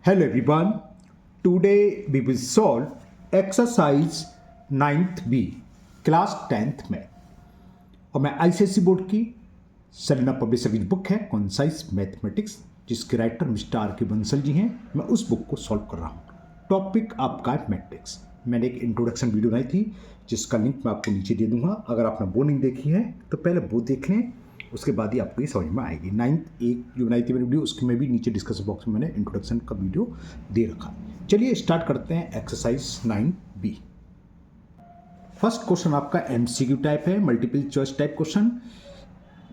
Hello everyone. Today we will solve exercise 9th B class 10th में और मैं ICSE board की Salina publisher की बुक है कॉन्साइज मैथमेटिक्स जिसके राइटर मिस्टर आर के बंसल जी हैं। मैं उस बुक को सॉल्व कर रहा हूँ। टॉपिक आपका है मैट्रिक्स। मैंने एक इंट्रोडक्शन वीडियो बनाई थी जिसका लिंक मैं आपको नीचे दे दूंगा। अगर आपने वो नहीं देखी है तो पहले वो देख लें, उसके बाद ही आपको ये समझ में आएगी। 9th एक जो बनाई थी मैंने वीडियो, उसके में भी नीचे डिस्कशन बॉक्स में मैंने इंट्रोडक्शन का वीडियो दे रखा। चलिए स्टार्ट करते हैं एक्सरसाइज 9B। फर्स्ट क्वेश्चन आपका एमसीक्यू टाइप है, मल्टीपल चॉइस टाइप क्वेश्चन,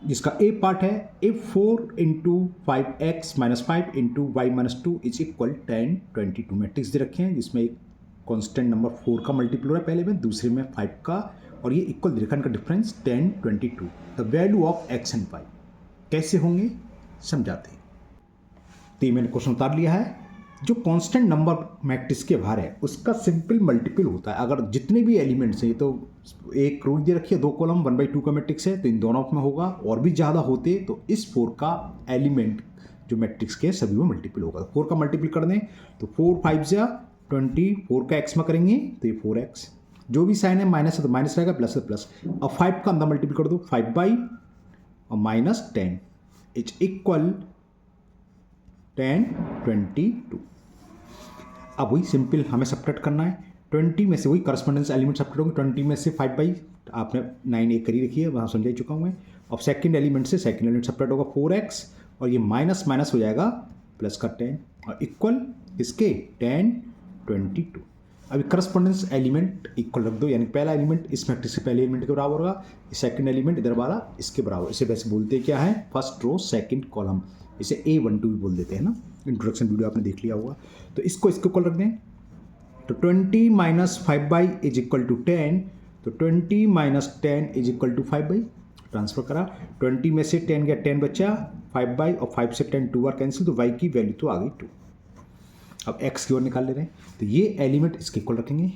जिसका ए पार्ट है if 4 into 5x minus 5 into y minus 2 is equal 10 22 matrix दे रखे हैं जिसमें एक कॉन्स्टेंट नंबर 4 का मल्टीपल हो रहा है पहले में, दूसरे में 5 का, और ये इक्वल दे रखा है इनका difference 10 22। The value of x and y कैसे होंगे समझाते हैं। तो ये मैंने क्वेश्चन उतार लिया है। जो कांस्टेंट नंबर मैट्रिक्स के बाहर है उसका सिंपल मल्टीपल होता है। अगर जितने भी एलिमेंट्स हैं, ये तो एक रो दे रखी है, 2 कॉलम 1/2 का मैट्रिक्स है, तो इन दोनों में होगा। और भी ज़्यादा होते तो इस 4 का एलिमेंट जो मैट्रिक्स के सभी में मल्टीपल होगा। 4 का मल्टीपल कर दें तो 4 5 या 20, 4 का एक्स में करेंगे तो ये 4x, जो भी साइन है माइनस है तो माइनस रहेगा, प्लस है प्लस। अब 5 का अंदर मल्टीपल कर दो, 5 बाई और माइनस 10 इज इक्वल 10 22। अब वही सिंपल हमें सब्ट्रैक्ट करना है। 20 में से वही करस्पॉन्डेंस एलिमेंट सब्ट्रैक्ट होंगे। 20 में से 5 बाई आपने 9 एक करी रखी है, वहाँ समझा चुका हूँ मैं। अब सेकंड एलिमेंट से सेकंड एलिमेंट सब्ट्रैक्ट होगा 4x, और ये माइनस माइनस हो जाएगा प्लस का 10, और इक्वल इसके 10 22। अभी करस्पॉन्डेंस एलिमेंट इक्वल रख दो, यानी पहला एलिमेंट इस मैट्रिक्स से पहले एलिमेंट के बराबर होगा, सेकंड एलिमेंट इधर वाला इसके बराबर। इसे वैसे बोलते क्या है, फर्स्ट रो सेकंड कॉलम, इसे A12 भी बोल देते हैं ना। इंट्रोडक्शन वीडियो आपने देख लिया होगा। तो इसको इसके इक्वल रख दें तो 20 minus 5 by is equal to 10, तो 20 minus 10 is equal to 5 by. Transfer करा, 20 में से 10 गया, 10 बचा, 5 बाई और 5 से 10 2 बार कैंसिल, तो y की वैल्यू तो आ गई 2। अब x की ओर निकाल ले रहे हैं तो ये एलिमेंट इसके इक्वल रखेंगे।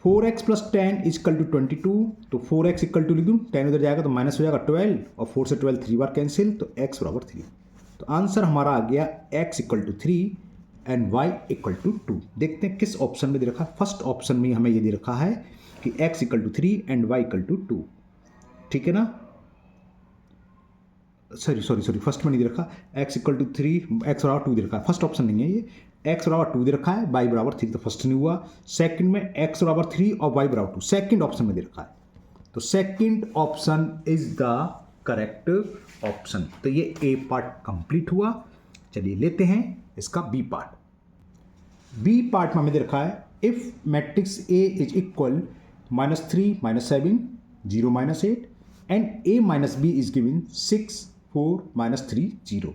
4x प्लस 10 इजकल टू 22, तो 4x इक्वल टू लिख दूँ, 10 उधर जाएगा तो माइनस हो जाएगा 12, और 4 से 12 3 बार कैंसिल, तो x बराबर 3। तो आंसर हमारा आ गया x equal to 3 and y equal to 2। देखते हैं किस ऑप्शन में दे रखा है। फर्स्ट ऑप्शन में हमें ये दे रखा है कि x equal to 3 and y equal to 2, ठीक है ना। सॉरी फर्स्ट में नहीं दे रखा, x इक्वल टू 3, x बराबर 2 दे रखा है। फर्स्ट ऑप्शन नहीं है ये, x बराबर 2 दे रखा है, y बराबर 3, तो फर्स्ट नहीं हुआ। सेकंड में x बराबर 3 और y बराबर 2 सेकंड ऑप्शन में दे रखा है, तो second option is the correct option. तो ये a पार्ट कंप्लीट हुआ। चलिए लेते हैं इसका b पार्ट। b पार्ट में हमें दे रखा है if matrix a is equal -3 -7 0 -8 and a minus b is given 6 4 -3 0,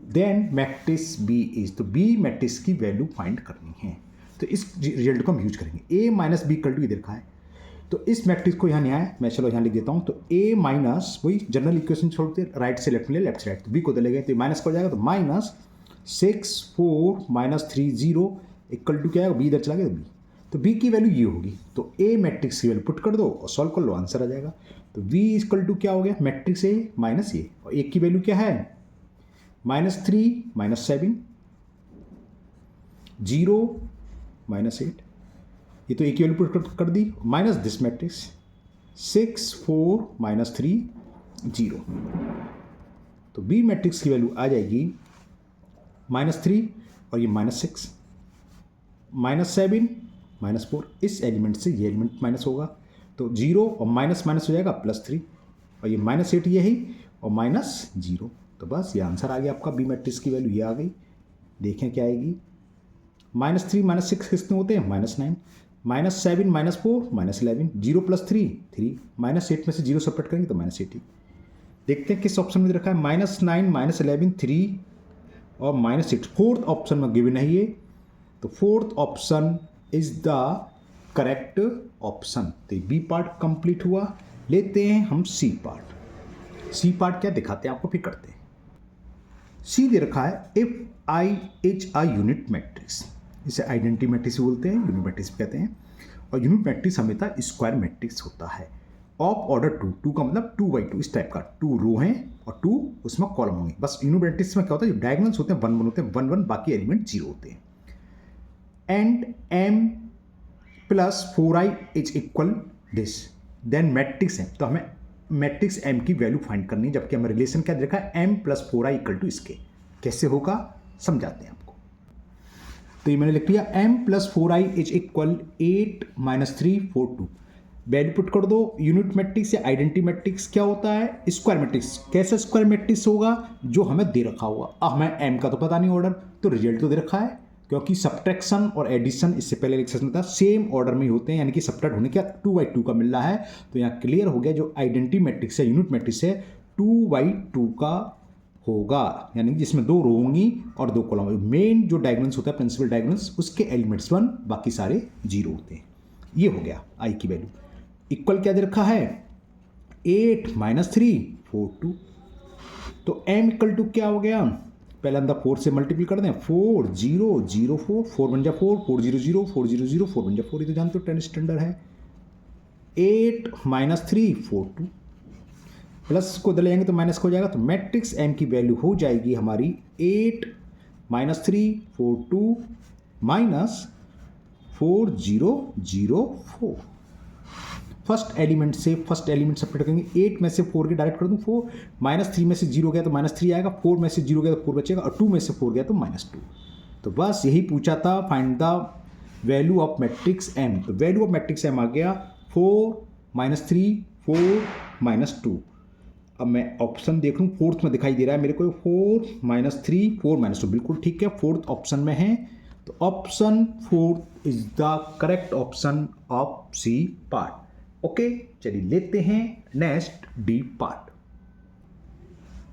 then matrix b is, तो b मैट्रिक्स की वैल्यू फाइंड करनी है। तो इस रिजल्ट को हम यूज करेंगे। a minus B equal to इधर रखा है, तो इस मैट्रिक्स को यहाँ नहीं आया, मैं चलो यहाँ लिख देता हूँ। तो a माइनस वही जनरल इक्वेशन छोड़ते राइट से लेफ्ट में ले, लेफ्ट से राइट, तो b को दे लेंगे तो माइनस का हो जाएगा, तो माइनस 6 4 -3 0 इक्वल टू क्या है, b इधर चला गया तो b, तो b की वैल्यू ये होगी। तो a मैट्रिक्स की वैल्यू पुट कर दो और सॉल्व कर लो, आंसर आ जाएगा। तो v इक्वल टू क्या हो गया, मैट्रिक्स a माइनस a, और a की वैल्यू क्या है -3 -7 0 -8, ये तो a की वैल्यू पुट कर दी, माइनस दिस मैट्रिक्स 6 4 -3 0, तो b मैट्रिक्स की वैल्यू आ जाएगी -3 और ये -6 -7 -4, इस एलिमेंट से ये एलिमेंट माइनस होगा, तो 0 और माइनस माइनस हो जाएगा +3, और ये -8 यही और -0, तो बस ये आंसर आ गया आपका। बी मैट्रिक्स की वैल्यू ये आ गई। देखें क्या आएगी, -3 -6 कितने होते हैं, -9, -7 -4 -11, 0 + 3 3, -8 में से 0 सेपरेट करेंगे तो -8। देखते हैं किस ऑप्शन में रखा है, -9 -11 3 और -8, फोर्थ ऑप्शन में गिवन है ये, तो fourth option is the correct option. तो बी पार्ट कंप्लीट हुआ। लेते हैं हम सी पार्ट। सी पार्ट क्या दिखाते हैं आपको, फिर करते हैं। सी दे रखा है if I is a unit matrix, इसे आइडेंटिटी मैट्रिक्स बोलते हैं, यूनिट मैट्रिक्स कहते हैं, और यूनिट मैट्रिक्स हमेशा स्क्वायर मैट्रिक्स होता है, ऑफ ऑर्डर 2 का मतलब 2/2 इस टाइप का, 2 रो हैं और 2 उसमें कॉलम होंगे। बस यूनिट मैट्रिक्स में क्या होता है, जो डायगोनल्स होते हैं 1 1 होते हैं, 1 1, बाकी एलिमेंट 0 होते हैं। And m plus 4i is equal this, then matrix m, तो हमें मैट्रिक्स m की वैल्यू फाइंड करनी है, जबकि हमें रिलेशन क्या देखा है, m plus 4i equal to इसके। कैसे होगा समझाते हैं आपको। तो ये मैंने लिख लिया m plus 4i is equal 8 - 3 4 2। Value put कर दो। यूनिट मैट्रिक्स या आइडेंटिटी मैट्रिक्स क्या होता है, स्क्वायर मैट्रिक्स। कैसे स्क्वायर मैट्रिक्स होगा, जो हमें दे रखा होगा। अब हमें m का तो पता नहीं ऑर्डर, तो रिजल्ट तो दे रखा है, क्योंकि सब्ट्रैक्शन और एडिशन इससे पहले लेक्चर में था, सेम ऑर्डर में ही होते हैं, यानी कि सब्ट्रैक्ट होने क्या 2/2 का मिल रहा है। तो यहाँ क्लियर हो गया, जो आइडेंटिटी मैट्रिक्स है, यूनिट मैट्रिक्स है, 2/2 का होगा, यानी कि जिसमें 2 रो होंगी और 2 कॉलम। मेन जो डायगोनल्स होता है, प्रिंसिपल डायगोनल्स, उसके एलिमेंट्स 1, बाकी सारे 0 होते हैं। ये हो गया आई की वैल्यू। इक्वल क्या दे रखा है, 8 - 3 4 2। तो m इक्वल टू क्या हो गया, पहले अंदर 4 से मल्टीप्लाई कर दें, 4 0 0 4 4 बन जा 4 4 0 0 4 0 0 4 बन जा 4, ये तो जानते हो 10 स्टैंडर्ड है। 8 - 3 4 2, प्लस को ले जाएंगे तो माइनस हो जाएगा, तो मैट्रिक्स m की वैल्यू हो जाएगी हमारी 8 - 3 4 2 माइनस 4 0 0 4। फर्स्ट एलिमेंट से सब्ट्रैक्ट करेंगे, 8 में से 4 के डायरेक्ट कर दूं 4, -3 में से 0 गया तो -3 आएगा, 4 में से 0 गया तो 4 बचेगा, और 2 में से 4 गया तो -2। तो बस यही पूछा था, find the value of matrix m। तो वैल्यू ऑफ मैट्रिक्स m आ गया 4 - 3 4 - 2। अब मैं ऑप्शन देख लूँ, फोर्थ में दिखाई दे रहा है मेरे को 4 - 3 4 - 2, बिल्कुल ठीक है, फोर्थ ऑप्शन में है। तो option 4 is the correct option of C part. Okay, चलिए लेते हैं next D part.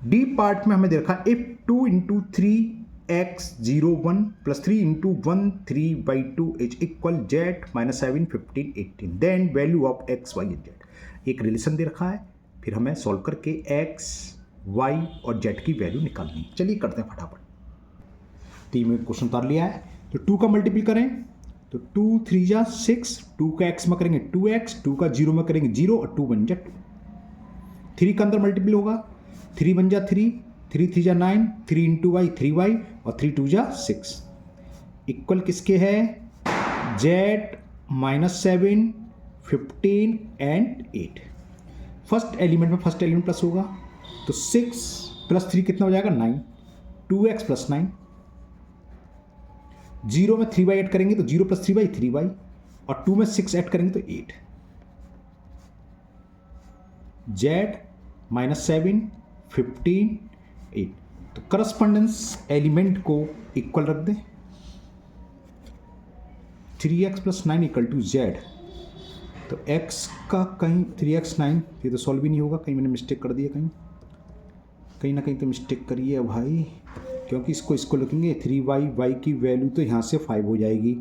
D part में हमें देखा, if 2 × 3x 0 1 + 3 × 1 3/2 is equal z - 7 15 18, then value of x y and z। एक रिलेशन दे रखा है, फिर हमें सॉल्व करके x y और z की वैल्यू निकालनी है। चलिए करते हैं फटाफट। 3 में क्वेश्चन उतार लिया है, तो 2 का मल्टीपल करें, तो 2 3 जा 6, 2 का x में करेंगे 2x, 2 का 0 में करेंगे 0 और 2 बन जा 2। 3 का अंदर मल्टीपल होगा, 3 बन जा 3, 3 3 जा 9, 3 × y 3y और 3 2 जा 6। इक्वल किसके है, z -7 15 एंड 8। फर्स्ट एलिमेंट में फर्स्ट एलिमेंट प्लस होगा, तो 6 + 3 कितना हो जाएगा 9, 2x + 9। 0 में 3y ऐड करेंगे तो 0 + 3y 3y, और 2 में 6 ऐड करेंगे तो 8। z -7 15 8। तो करस्पॉन्डेंस एलिमेंट को इक्वल रख दें, 3x + 9 = z। तो x का कहीं 3x 9, ये तो सॉल्व भी नहीं होगा, कहीं मैंने मिस्टेक कर दिया, कहीं ना कहीं तो मिस्टेक करी है भाई, क्योंकि इसको लिखेंगे 3y, y की वैल्यू तो यहाँ से 5 हो जाएगी,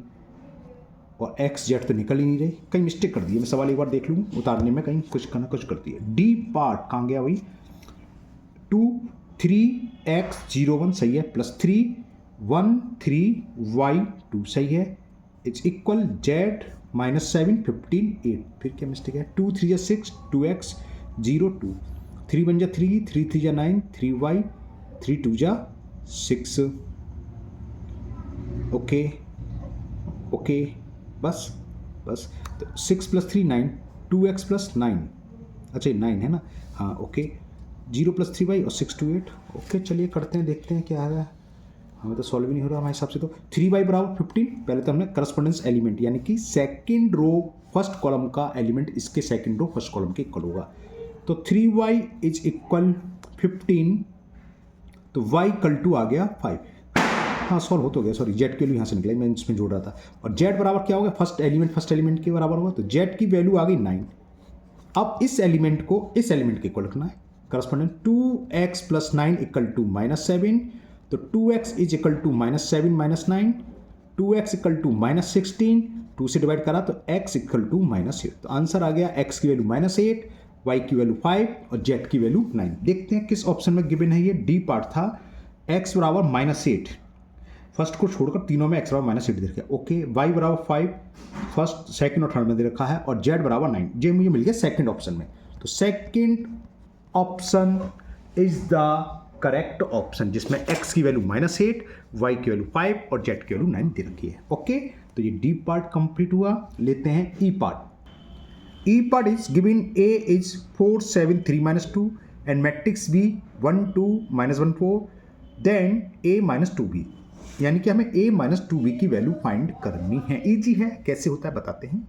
और x z तो निकल ही नहीं रही, कहीं मिस्टेक कर दी है। मैं सवाल एक बार देख लूँ उतारने में, कहीं कुछ करना कुछ करती है। डी पार्ट कहाँ गया भाई, 2 3x 0 1 सही है, +3 1 3 y 2 सही है, इज इक्वल z -7 15 8। फिर क्या मिस्टेक है, 2 3 जा 6, 2x 0 2, 3 बन जा 3, 3 3 जा 9, 3y 3 2 जा 6। ओके ओके, बस तो 6 + 3 9, 2x + 9, अच्छा 9 है ना, हाँ ओके, 0 + 3y और 6 2 8। ओके चलिए करते हैं, देखते हैं क्या है, हमें तो सॉल्व ही नहीं हो रहा हमारे हिसाब से। तो 3y = 15, पहले तो हमने करस्पॉन्डेंस एलिमेंट, यानी कि सेकेंड रो फर्स्ट कॉलम का एलिमेंट इसके सेकेंड रो फर्स्ट कॉलम के इक्वल होगा। तो 3y = 15, तो y = आ गया 5। हाँ सॉल्व हो तो गया, सॉरी z की वैल्यू यहाँ से निकलाई, मैं इसमें जोड़ रहा था। और z बराबर क्या होगा, फर्स्ट एलिमेंट के बराबर होगा, तो z की वैल्यू आ गई 9। अब इस एलिमेंट के इक्वल रखना है, करस्पॉन्डेंट 2x + 9 = -7, तो 2x = -7 - 9, 2x = -16, 2 से डिवाइड करा तो x = -8। तो आंसर आ गया, x की वैल्यू -8, y की वैल्यू 5 और z की वैल्यू 9। देखते हैं किस ऑप्शन में गिवन है ये। डी पार्ट था x = -8, फर्स्ट को छोड़कर तीनों में x बराबर -8 दे रखा है। ओके, y बराबर 5 फर्स्ट सेकंड और थर्ड में दे रखा है और z बराबर 9, ये मुझे मिल गया सेकंड ऑप्शन में। तो second option is the correct option जिसमें x की वैल्यू -8, y की वैल्यू 5 और z की वैल्यू 9 दे रखी है। ओके, तो ये डी पार्ट कंप्लीट हुआ। लेते हैं E part. E part is given a is 4 7 3 -2 and matrix b 1 2 -1 4 then a -2b, यानी कि हमें a -2b की वैल्यू फाइंड करनी है। इजी है, कैसे होता है बताते हैं।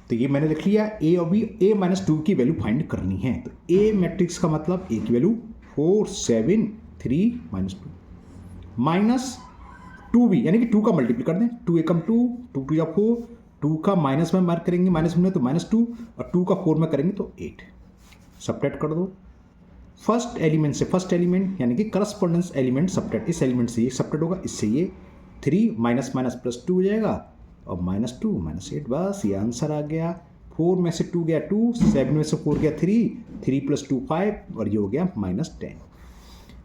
तो ये मैंने लिख लिया a और b, a -2 की वैल्यू फाइंड करनी है। तो a मैट्रिक्स का मतलब a की वैल्यू 4 7 3 -2 -2b, यानी कि 2 का मल्टीप्लाई कर दें। 2 एकम 2, 2 2 या 4, 2 का माइनस में मार्क करेंगे, माइनस में तो -2 और 2 का 4 में करेंगे तो 8। सब्ट्रैक्ट कर दो फर्स्ट एलिमेंट से फर्स्ट एलिमेंट, यानी कि करस्पॉन्डेंस एलिमेंट सब्ट्रैक्ट, इस एलिमेंट से ये सब्ट्रैक्ट होगा, इससे ये 3 माइनस माइनस प्लस 2 हो जाएगा और -2 -8, बस ये आंसर आ गया। 4 में से 2 गया 2, 7 में से 4 गया 3, 3 + 2 5 और ये हो गया -10।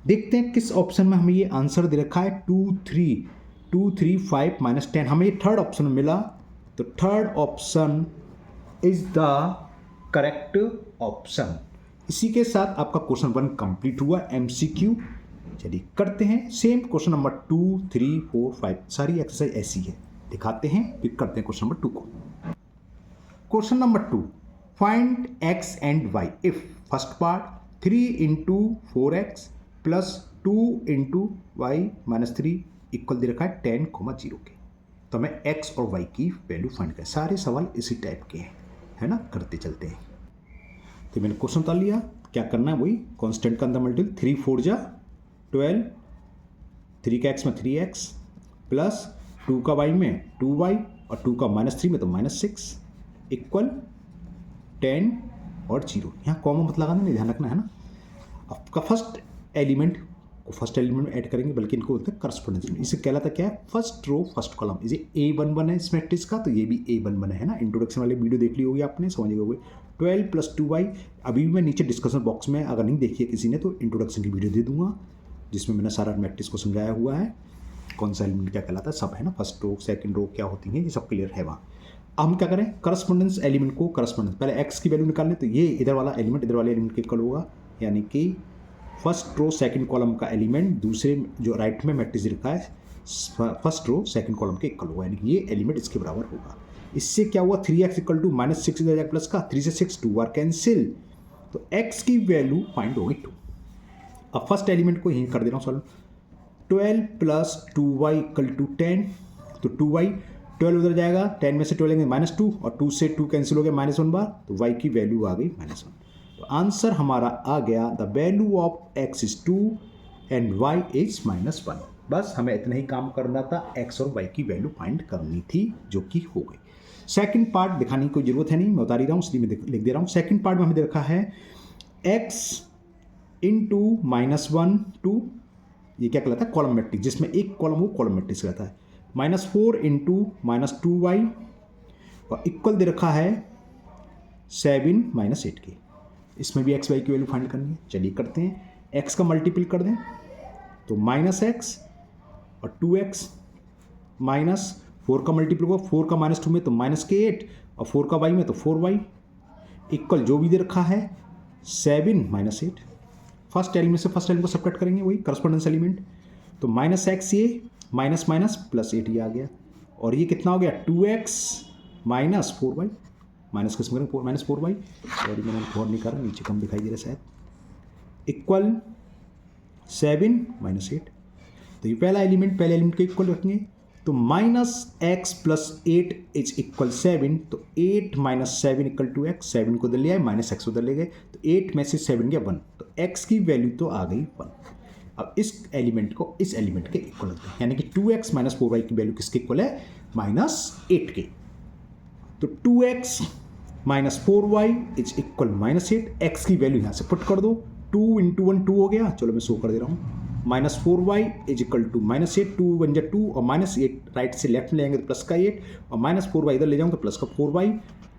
देखते हैं किस ऑप्शन में हमें ये आंसर दे रखा है 2 3 5 -10, हमें ये थर्ड ऑप्शन में मिला। तो third option is the correct option. इसी के साथ आपका क्वेश्चन 1 कंप्लीट हुआ MCQ। चलिए करते हैं सेम क्वेश्चन नंबर 2 3 4 5, सारी एक्सरसाइज ऐसी है, दिखाते हैं फिर करते हैं क्वेश्चन नंबर 2 को। Question number 2, find x and y if first part 3 × 4x + 2 × y - 3 equal दे रखा है 10, 0 के। तो हमें x और y की वैल्यू फाइंड करें। सारे सवाल इसी टाइप के हैं, है ना, करते चलते हैं। तो मैंने क्वेश्चन उतार लिया, क्या करना है वही कांस्टेंट का अंदर मल्टीपल, 3 4 जा 12, 3 का x में 3x प्लस 2 का y में 2y और 2 का -3 में तो -6 इक्वल 10 और 0। यहाँ कॉमा मत लगाना, नहीं ध्यान रखना, है ना। आपका फर्स्ट एलिमेंट को फर्स्ट एलिमेंट में ऐड करेंगे, बल्कि इनको बोलते हैं करस्पॉन्डेंस। इसे कहलाता क्या है, फर्स्ट रो फर्स्ट कॉलम। इसे A11 है इस मैट्रिक्स का, तो ये भी A11 है ना। इंट्रोडक्शन वाले वीडियो देख ली होगी आपने, समझ गए होगे। 12 + 2y, अभी भी मैं नीचे डिस्कशन बॉक्स में अगर नहीं देखी है किसी ने तो इंट्रोडक्शन की वीडियो दे दूंगा, जिसमें मैंने सारा मैट्रिक्स को समझाया हुआ है, कौन सा एलिमेंट क्या कहलाता है, सब है ना। फर्स्ट रो सेकंड रो क्या होती है, ये सब क्लियर है वहाँ। अब हम क्या करें, करस्पॉन्डेंस एलिमेंट को करस्पॉन्डेंस, पहले x की वैल्यू निकालने, तो ये इधर वाला एलिमेंट इधर वाले एलिमेंट के इक्वल होगा, यानी कि फर्स्ट रो सेकंड कॉलम का एलिमेंट दूसरे जो राइट में मैट्रिक्स लिखा है फर्स्ट रो सेकंड कॉलम के इक्वल होगा, यानी कि ये एलिमेंट इसके बराबर होगा। इससे क्या हुआ, 3x = -6 इधर जाएगा प्लस का, 3 से 6 2 बार कैंसिल, तो x की वैल्यू फाइंड होगी 2। अब फर्स्ट एलिमेंट को यहीं कर दे रहा हूँ सॉल्व। 12 + 2y = 10, तो 2y 12 उधर जाएगा, 10 में से 12 लेंगे -2 और 2 से 2 कैंसिल हो गया -1 बार, तो y की वैल्यू आ गई -1। तो आंसर हमारा आ गया, the value of x is 2 and y is -1। बस हमें इतना ही काम करना था, x और y की वैल्यू फाइंड करनी थी, जो कि हो गई। सेकंड पार्ट दिखाने की कोई जरूरत है नहीं, मैं उतार ही रहा हूँ इसलिए मैं लिख दे रहा हूँ। सेकंड पार्ट में हमें दे रखा है x × -1 2, ये क्या कहलाता है, कॉलम मैट्रिक्स, जिसमें एक कॉलम वो कॉलम मैट्रिक्स रहता है। -4 × -2y और इक्वल दे रखा है 7 -8 के। इसमें भी x y की वैल्यू फाइंड करनी है। चलिए करते हैं, x का मल्टीपल कर दें तो -x और 2x -4 का मल्टीपल होगा, 4 का -2 में तो -8 और 4 का y में तो 4y इक्वल जो भी दे रखा है 7 -8। फर्स्ट एलिमेंट से फर्स्ट एलिमेंट को सब्ट्रैक्ट करेंगे, वही करस्पॉन्डेंस एलिमेंट, तो -x ये माइनस +8 ये आ गया, और ये कितना हो गया 2x - 4y, माइनस किस में -4y, सॉरी मैंने 4 नहीं करा, नीचे कम दिखाई दे रहा है शायद, इक्वल 7 -8। तो ये पहले एलिमेंट के इक्वल रखेंगे, तो -x + 8 इज इक्वल 7, तो 8 - 7 = x, 7 को उधर ले आए, -x उधर ले गए, तो 8 में से 7 गया 1, तो x की वैल्यू तो आ गई 1। अब इस एलिमेंट को इस एलिमेंट के इक्वल रखते हैं, यानी कि 2x - 4y की वैल्यू किसके इक्वल है, -8 के। तो 2x - 4y is equal -8, x की वैल्यू यहाँ से पुट कर दो, 2 × 1 2 हो गया, चलो मैं शो कर दे रहा हूँ, -4y इज इक्वल टू -8, 2 × 1 = 2 और -8 राइट से लेफ्ट में लेंगे तो प्लस का 8 और -4y इधर ले जाऊँ तो प्लस का 4y,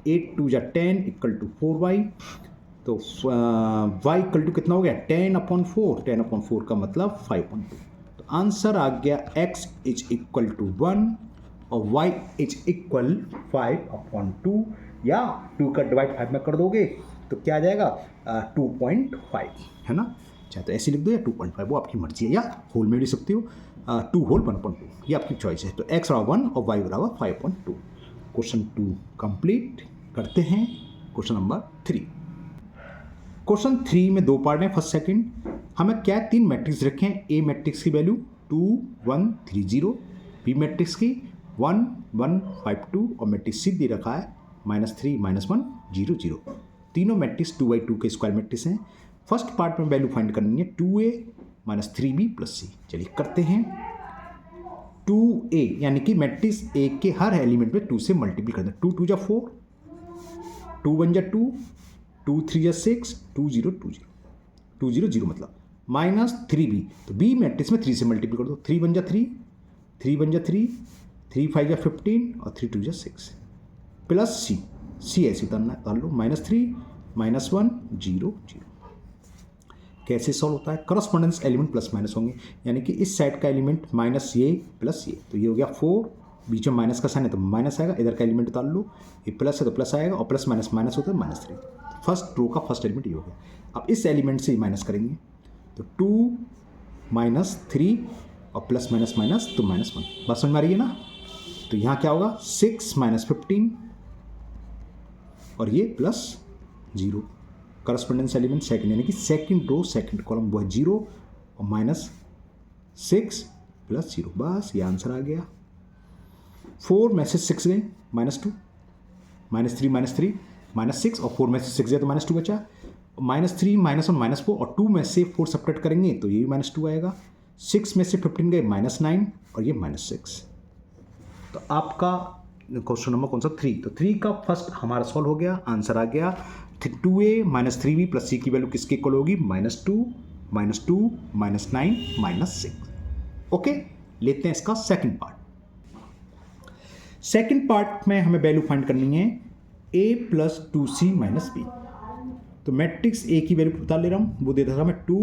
8 2 = 10 = 4y, तो y = कितना हो गया 10/4, 10/4 का मतलब 5/2, तो आंसर आ गया x इज इक्वल टू 1 और y इज इक्वल 5/2 या 2 का डिवाइड 5 में कर दोगे तो क्या आ जाएगा 2.5 है ना। चाहे तो ऐसे लिख दो या 2.5, वो आपकी मर्जी है, या होल में भी लिख सकते हो 2 होल 1.2, ये आपकी चॉइस है। तो x बराबर 1 और y बराबर 5.2। क्वेश्चन 2 कंप्लीट करते हैं। Question number 3। क्वेश्चन 3 में 2 पार्ट हैं, फर्स्ट सेकंड। हमें क्या 3 मैट्रिक्स रखे हैं। ए मैट्रिक्स की वैल्यू 2 1 3 0, बी मैट्रिक्स की 1 1 5 2 और मैट्रिक्स सी दे रखा है -3 -1 0 0। तीनों मैट्रिक्स 2/2 के स्क्वायर मैट्रिक्स हैं। फर्स्ट पार्ट में वैल्यू फाइंड करनी है 2a -3b + c। चलिए करते हैं। 2a यानी कि मैट्रिक्स ए के हर एलिमेंट में 2 से मल्टीप्लाई कर दें। 2 2 जा 4, 2 1 जा 2, 2 3 जा 6, 2 0 2 0, 2 0 0 मतलब -3b। तो b मैट्रिक्स में 3 से मल्टीप्लाई कर दो। 3 1 जा 3, 3 1 जा 3, 3 5 जा 15 और 3 2 जा 6 प्लस c ऐसे उतारना है, उतार लो -3 -1 0 0। कैसे सॉल्व होता है। करस्पॉन्डेंस एलिमेंट प्लस माइनस होंगे, यानी कि इस साइड का एलिमेंट माइनस ये प्लस ये, तो ये हो गया 4, बीच में माइनस का साइन है तो माइनस आएगा, इधर का एलिमेंट उतार लो, ये प्लस है तो प्लस आएगा और प्लस माइनस माइनस होता है -3। फर्स्ट रो का फर्स्ट एलिमेंट ये हो गया। अब इस एलिमेंट से माइनस करेंगे तो 2 -3 और प्लस माइनस माइनस तो -1। बात समझ में आ रही है ना। तो यहाँ क्या होगा 6 -15 और ये +0। करस्पॉन्डेंस एलिमेंट सेकंड, यानी कि सेकंड रो सेकंड कॉलम वो है 0 और -6 + 0। बस ये आंसर आ गया। 4 में से 6 गए -2, -3 -3 -6 और 4 में से 6 गए तो -2 बचा। -3 -1 -4 और 2 में से 4 सब्ट्रैक्ट करेंगे तो ये भी -2 आएगा। 6 में से 15 गए -9 और ये -6। तो आपका क्वेश्चन नंबर कौन सा 3। तो 3 का फर्स्ट हमारा सॉल्व हो गया, आंसर आ गया 2a -3b + c की वैल्यू किसके इक्वल होगी -2 -2 -9 -6। ओके, लेते हैं इसका सेकंड पार्ट। सेकंड पार्ट में हमें वैल्यू फाइंड करनी है a + 2c - b। तो मैट्रिक्स a की वैल्यू बता ले रहा हूँ, वो देता था मैं 2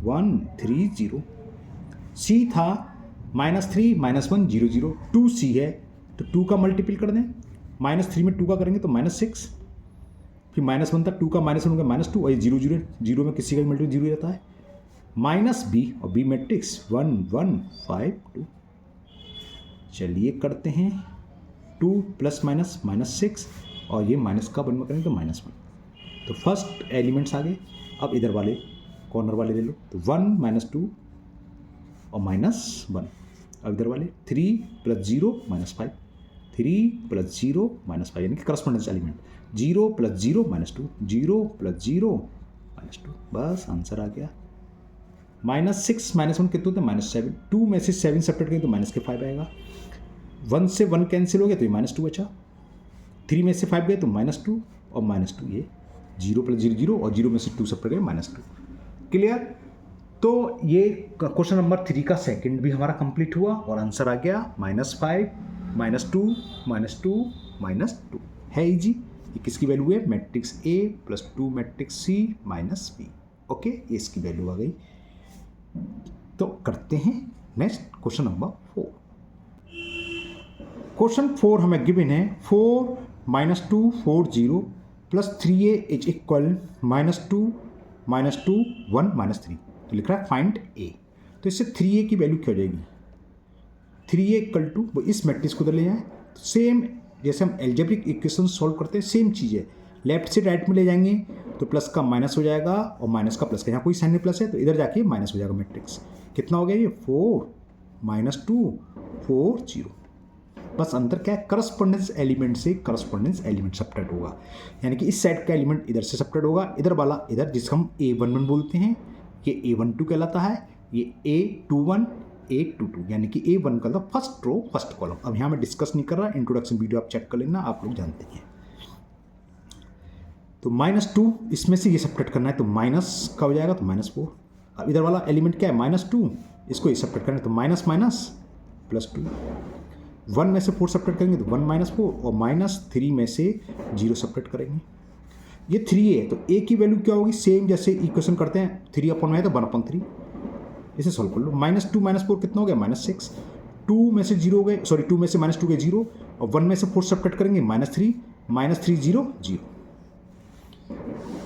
1 3 0। c था -3 -1 0 0। 2c है तो 2 का मल्टीपल कर दें, -3 में 2 का करेंगे तो -6, फिर -1 था 2 का -1 हो गया -2 और ये 0 0 0 में किसी का मल्टीपल 0 रहता है। -b और b मैट्रिक्स 1 1 5 2। चलिए करते हैं 2 ± -6 और ये माइनस का 1 में करेंगे तो -1। तो फर्स्ट एलिमेंट्स आ गए। अब इधर वाले कॉर्नर वाले ले लो, तो 1 -2 और -1। अब इधर वाले 3 + 0 -5, 3 + 0 -5, यानी कि करस्पॉन्डेंस एलिमेंट 0 + 0 -2, 0 + 0 -2। बस आंसर आ गया। -6 -1 कितने होते हैं -7। 2 में से 7 सेपरेट करें तो -5 आएगा। 1 से 1 कैंसिल हो गया तो ये -2 बचा। 3 में से 5 गए तो -2 और -2, ये 0 + 0 0 और 0 में से 2 सेपरेट करें -2। क्लियर। तो ये क्वेश्चन नंबर 3 का सेकंड भी हमारा कंप्लीट हुआ और आंसर आ गया -5 -2 -2 -2। है इजी। ये किसकी वैल्यू है, matrix A + 2 matrix C - B। Okay, ये इसकी वैल्यू आ गई। तो करते हैं नेक्स्ट क्वेश्चन नंबर 4। क्वेश्चन 4 हमें गिवन है 4 -2 4 0 + 3a इज इक्वल -2 -2 1 -3। तो लिख रहा है फाइंड a। तो इससे 3a की वैल्यू क्या हो जाएगी, 3a = वो इस मैट्रिक्स को उधर ले जाएं। तो सेम जैसे हम एल्जेब्रिक इक्वेशन सॉल्व करते हैं सेम चीज़ है, लेफ्ट से राइट में ले जाएंगे तो प्लस का माइनस हो जाएगा और माइनस का प्लस का, यहाँ कोई साइन प्लस है तो इधर जाके माइनस हो जाएगा। मैट्रिक्स कितना हो गया ये 4 -2 4 0। बस अंतर क्या है, करस्पॉन्डेंस एलिमेंट से करस्पॉन्डेंस एलिमेंट सब्ट्रैक्ट होगा, यानी कि इस साइड का एलिमेंट इधर से सब्ट्रैक्ट होगा, इधर वाला इधर, जिसको हम A11 बोलते हैं, ये A12 कहलाता है, ये A21 A22, यानी कि A1 का फर्स्ट रो फर्स्ट कॉलम। अब यहाँ मैं डिस्कस नहीं कर रहा, इंट्रोडक्शन वीडियो आप चेक कर लेना, आप लोग जानते हैं। तो -2 इसमें से ये सब्ट्रैक्ट करना है तो माइनस का हो जाएगा तो -4। अब इधर वाला एलिमेंट क्या है -2, इसको ये सब्ट्रैक्ट करना है तो माइनस माइनस +2। 1 में से 4 सब्ट्रैक्ट करेंगे तो 1 - 4 और -3 में से 0 सब्ट्रैक्ट करेंगे। ये 3 है तो a की वैल्यू क्या होगी, सेम जैसे इक्वेशन करते हैं 3/1 है तो 1/3। इसे सॉल्व कर लो। -2 - 4 कितना हो गया? -6। 2 में से 0 हो गए, सॉरी 2 में से -2 गए 0, और 1 में से 4 सब्ट्रैक्ट करेंगे -3, -3 0 0।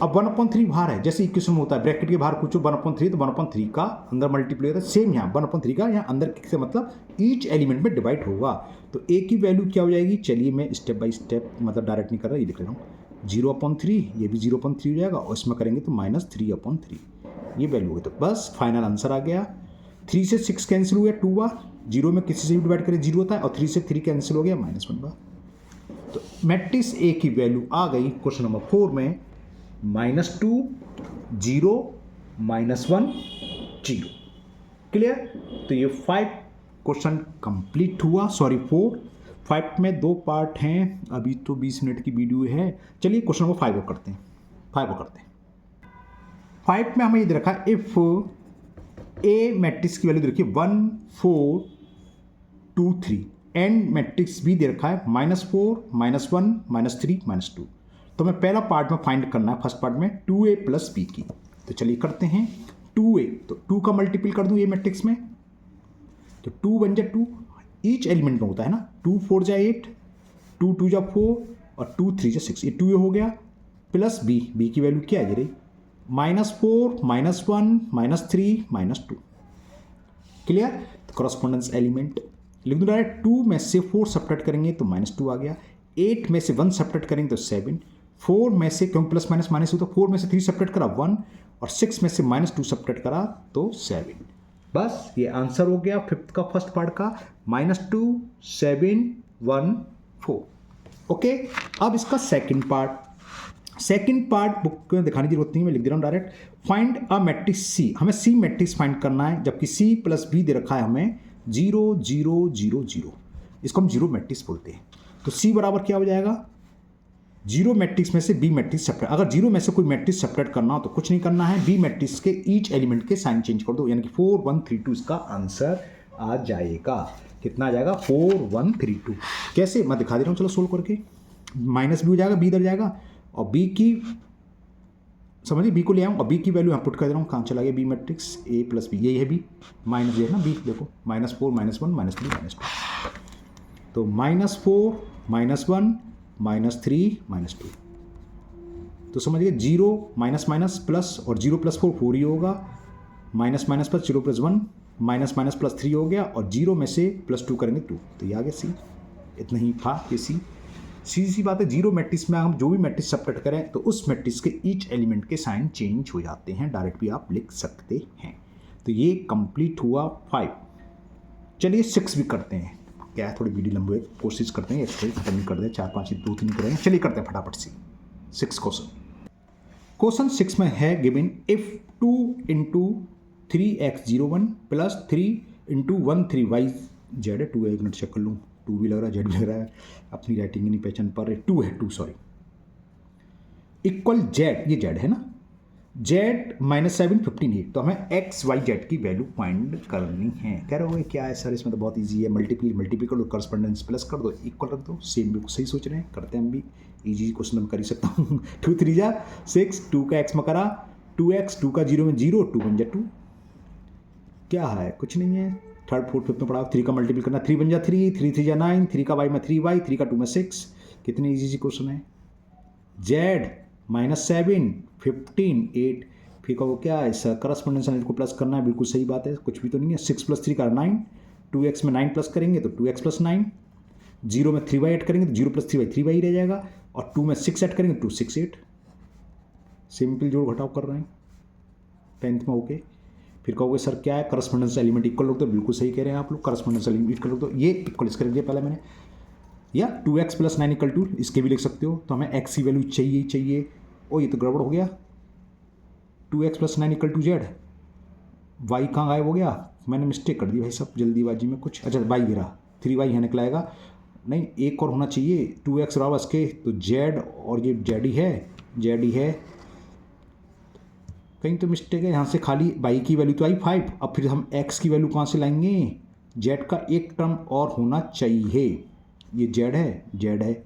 अब 1/3 बाहर है, जैसे इक्वेशन में होता है ब्रैकेट के बाहर पूछो 1/3 तो 1/3 का अंदर मल्टीप्लाई होता है, सेम यहाँ 1/3 का यहाँ अंदर से मतलब ईच एलिमेंट में डिवाइड होगा। तो ए की वैल्यू क्या हो जाएगी? चलिए मैं स्टेप बाय स्टेप मतलब डायरेक्ट नहीं कर रहा, ये लिख रहा हूँ 0/3, ये भी 0/3 हो जाएगा, और इसमें करेंगे तो -3/3 ये वैल्यू होगी। तो बस फाइनल आंसर आ गया। 3 से 6 कैंसिल हो गया 2 बार, 0 में किसी से भी डिवाइड करें 0 होता है, और 3 से 3 कैंसिल हो गया -1 बार। तो मैट्रिक्स ए की वैल्यू आ गई क्वेश्चन नंबर 4 में -2 0 -1 0। क्लियर? तो ये 5 क्वेश्चन कंप्लीट हुआ, सॉरी 4। 5 में 2 पार्ट हैं, अभी तो 20 मिनट की वीडियो है। चलिए क्वेश्चन नंबर 5 को करते हैं। 5 में हमें ये दे रखा है इफ ए मैट्रिक्स की वैल्यू दे रखी है 1 4 2 3, एंड मैट्रिक्स भी दे रखा है -4 -1 -3 -2। तो हमें पहला पार्ट में फाइंड करना है, फर्स्ट पार्ट में 2a + b की। तो चलिए करते हैं। 2a तो 2 का मल्टीपल कर दूं ए मैट्रिक्स में, तो 2 बन जाए 2, ईच एलिमेंट में होता है ना, 2 4 जा 8, 2 2 जा 4, और 2 3 जा 6, ये 2a हो गया, प्लस b की वैल्यू क्या है? ये रही -4 -1 -3 -2। क्लियर? तो करस्पॉन्डेंस एलिमेंट लिख दूँ डायरेक्ट। 2 में से 4 सब्ट्रैक्ट करेंगे तो -2 आ गया, 8 में से 1 सब्ट्रैक्ट करेंगे तो 7, 4 में से क्योंकि प्लस माइनस माइनस होता है, 4 में से 3 सब्ट्रैक्ट करा 1, और 6 में से -2 सब्ट्रैक्ट करा तो 7। बस ये आंसर हो गया 5th का फर्स्ट पार्ट का, -2 7 1 4। ओके, अब इसका सेकंड पार्ट बुक में दिखाने की जरूरत नहीं, मैं लिख दे रहा हूँ डायरेक्ट। फाइंड अ मैट्रिक्स सी, हमें सी मैट्रिक्स फाइंड करना है, जबकि सी + b दे रखा है हमें 0 0 0 0, इसको हम जीरो मैट्रिक्स बोलते हैं। तो सी बराबर क्या हो जाएगा? जीरो मैट्रिक्स में से बी मैट्रिक्स सेपरेट, अगर जीरो में से कोई मैट्रिक्स सेपरेट करना हो तो कुछ नहीं करना है, बी मैट्रिक्स के ईच एलिमेंट के साइन चेंज कर दो, यानी कि 4 1 3 2 इसका आंसर आ जाएगा। कितना आ जाएगा? 4 1 3 2। कैसे? मैं दिखा दे रहा हूँ, चलो सोल्व करके। माइनस बी हो जाएगा, बी इधर जाएगा, और बी की समझिए बी को ले आऊँ, और बी की वैल्यू यहाँ पुट कर दे रहा हूँ। कहाँ चला गया बी मैट्रिक्स? ए + बी, यही है बी, माइनस ये है ना बी, देखो -4 -1 -3 -2, तो -4 -1 -3 -2। तो समझिए 0 माइनस प्लस, और 0 + 4 4 ही होगा, माइनस प्लस 0 + 1 माइनस + 3 हो गया, और 0 में से +2 करेंगे 2, तो ये आ गया सी। इतना ही था ये सी। सीधी सी बात है, जीरो मैट्रिक्स में हम जो भी मैट्रिक्स सब्ट्रैक्ट करें तो उस मैट्रिक्स के ईच एलिमेंट के साइन चेंज हो जाते हैं, डायरेक्ट भी आप लिख सकते हैं। तो ये कंप्लीट हुआ 5। चलिए 6 भी करते हैं, क्या है थोड़ी वीडियो लंबी, कोशिश करते हैं एक्सरसाइज खत्म कर दें, 4 5 2 3 करेंगे। चलिए करते हैं फटाफट से 6 क्वेश्चन 6 में है given if 2 × 3x01 + 3 × 13y z है। 2 है, 1 मिनट चेक कर लूँ, 2 भी लग रहा है, z भी लग रहा है, अपनी राइटिंग ही नहीं पहचान पा रहे। 2 है, 2 सॉरी, इक्वल z, ये z है ना, z -7 15 8। तो हमें x y z की वैल्यू फाइंड करनी है। कह रहे हो क्या है सर, इसमें तो बहुत इजी है, मल्टीप्ली कर दो, करस्पॉन्डेंस प्लस कर दो, इक्वल रख दो, सेम बिल्कुल सही सोच रहे हैं, करते हैं हम भी। इजी क्वेश्चन मैं कर ही सकता हूँ। 2 3 जा 6, 2 का x में करा 2x, 2 का 0 में 0, 2 बन जा 2, क्या है कुछ नहीं है। 3rd 4th 5th में पढ़ा, 3 का मल्टीपल करना, 3 बन जा 3, 3 3 जा 9, 3 का y में 3y, 3 का 2 में 6। कितने इजी क्वेश्चन है। z -7 15 8, फिर वो क्या है सर, करस्पॉन्डेंस को प्लस करना है, बिल्कुल सही बात है, कुछ भी तो नहीं है। 6 + 3 का 9, 2x में 9 प्लस करेंगे तो 2x + 9, 0 में 3y ऐड करेंगे तो 0 + 3y 3y ही रह जाएगा, और 2 में 6 ऐड करेंगे 2 6 8। सिंपल जोड़ घटाव कर रहे हैं 10th में ओके। फिर कहोगे सर क्या है, करस्पॉन्डेंस एलिमेंट इक्वल लोग, तो बिल्कुल सही कह रहे हैं आप लोग, करस्पॉन्डेंस एलिमेंट इक्वल लोग, तो ये इक्वल इसका लिख दिया पहले मैंने, या 2x + 9 = 2, इसके भी लिख सकते हो। तो हमें x की वैल्यू चाहिए। ओ ये तो गड़बड़ हो गया, 2x + 9 = z, y कहाँ गायब हो गया, मैंने मिस्टेक कर दी भाई साहब जल्दीबाजी में कुछ। अच्छा y गिरा, 3y यहाँ निकलाएगा, नहीं एक और होना चाहिए, 2x बराबर इसके, तो z, और ये z ही है, कहीं तो मिस्टेक है, यहाँ से खाली y की वैल्यू तो आई 5। अब फिर हम x की वैल्यू कहाँ से लाएंगे, z का एक टर्म और होना चाहिए, ये z है,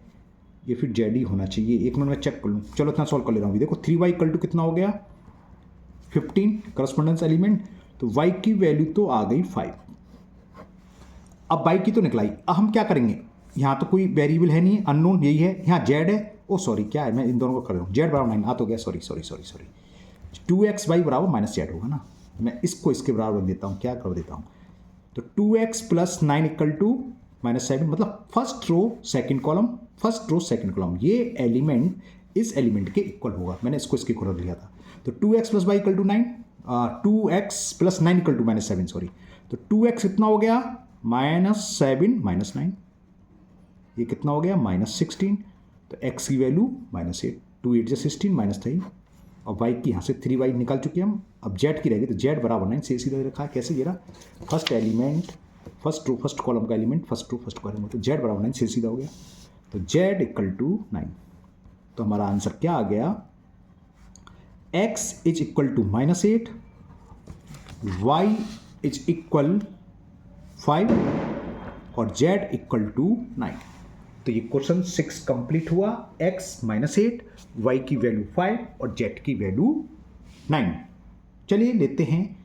ये फिर z ही होना चाहिए। एक मिनट में चेक कर लूँ, चलो इतना सॉल्व कर ले रहा हूँ। देखो 3y = कितना हो गया 15, करस्पॉन्डेंस एलिमेंट, तो y की वैल्यू तो आ गई 5। अब y की तो निकलाई, अब हम क्या करेंगे, यहाँ तो कोई वेरिएबल है नहीं, अननोन यही है, यहाँ z है, ओ सॉरी क्या है, मैं इन दोनों को कर रहा हूँ, z बराबर 9 आ तो गया, सॉरी 2xy बराबर माइनस z होगा ना, मैं इसको इसके बराबर रख देता हूँ, क्या कर देता हूँ, तो 2x प्लस 9 इक्वल टू -7, मतलब first row second column, first row second column, ये एलिमेंट इस एलिमेंट के इक्वल होगा, मैंने इसको इसके इक्वल रख लिया था। तो 2x plus Y equal to 9, 2x plus 9 equal to -7, sorry, तो 2x कितना हो गया, -7 -9, ये कितना हो गया, -16, तो x की वैल्यू -8, 2 8 16 -3, और y की यहाँ से 3y निकाल चुके हम, अब z की रहेगी, तो z बराबर 9 से सीधा रखा है, कैसे गिरा, first element first row first column का element first row first column, तो z बराबर 9 से सीधा हो गया, तो z इक्वल टू 9, तो हमारा आंसर क्या आ गया, x is equal to -8, y is equal 5 और z इक्वल टू 9। तो ये क्वेश्चन 6 कंप्लीट हुआ, x -8, y की वैल्यू 5 और z की वैल्यू 9। चलिए लेते हैं